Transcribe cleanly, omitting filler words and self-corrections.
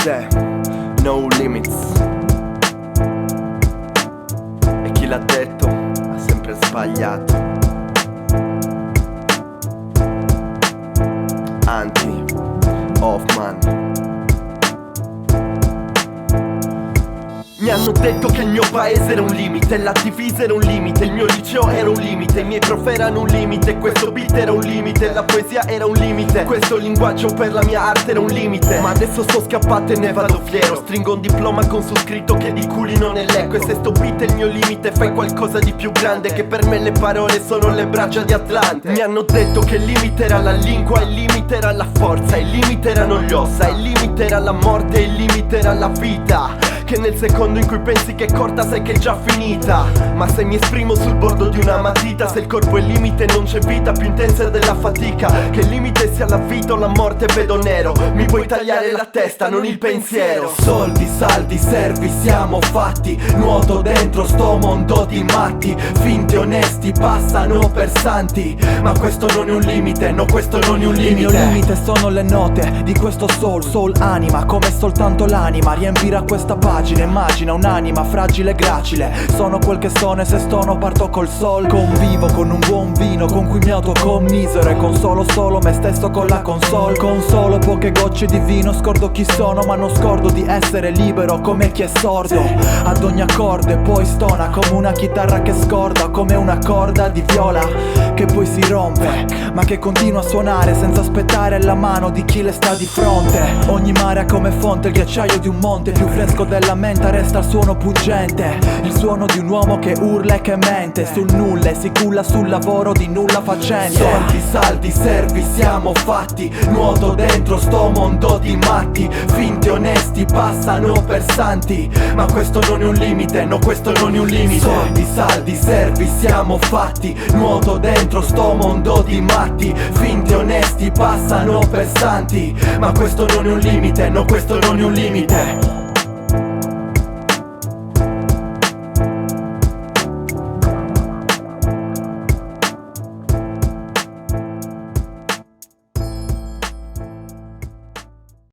say no limits. E chi l'ha detto ha sempre sbagliato. Anti Hoffman. Mi hanno detto che il mio paese era un limite, la divisa era un limite, il mio liceo era un limite, i miei prof erano un limite, questo beat era un limite, la poesia era un limite, questo linguaggio per la mia arte era un limite. Ma adesso sto scappato e ne vado fiero, stringo un diploma con su scritto che di culi non è l'eco. E se sto beat è il mio limite, fai qualcosa di più grande, che per me le parole sono le braccia di Atlante. Mi hanno detto che il limite era la lingua, il limite era la forza, il limite erano gli ossa, il limite era la morte, il limite era la vita. Che nel secondo in cui pensi che è corta sai che è già finita. Ma se mi esprimo sul bordo di una matita, se il corpo è il limite non c'è vita più intensa della fatica. Che il limite sia la vita o la morte vedo nero. Mi puoi tagliare la testa, non il pensiero. Soldi, saldi, servi, siamo fatti. Nuoto dentro sto mondo di matti. Finti onesti passano per santi. Ma questo non è un limite, no questo non è un limite. Il mio limite sono le note di questo soul anima, come soltanto l'anima riempirà questa pagina. Immagina un'anima fragile e gracile. Sono quel che sono e se stono parto col sol. Convivo con un buon vino con cui mi autocommisero. E consolo solo me stesso con la console. Con solo poche gocce di vino scordo chi sono, ma non scordo di essere libero come chi è sordo. Ad ogni accordo poi stona come una chitarra che scorda, come una corda di viola che poi si rompe, ma che continua a suonare senza aspettare la mano di chi le sta di fronte. Ogni mare ha come fonte il ghiacciaio di un monte, più fresco della menta resta il suono puggente, il suono di un uomo che urla e che mente sul nulla e si culla sul lavoro di nulla facente. Soldi, saldi, servi, siamo fatti. Nuoto dentro sto mondo di matti. Finti onesti passano per santi. Ma questo non è un limite, no questo non è un limite. Soldi, saldi, servi, siamo fatti. Nuoto dentro sto mondo di matti. Finti onesti passano per santi. Ma questo non è un limite, no questo non è un limite.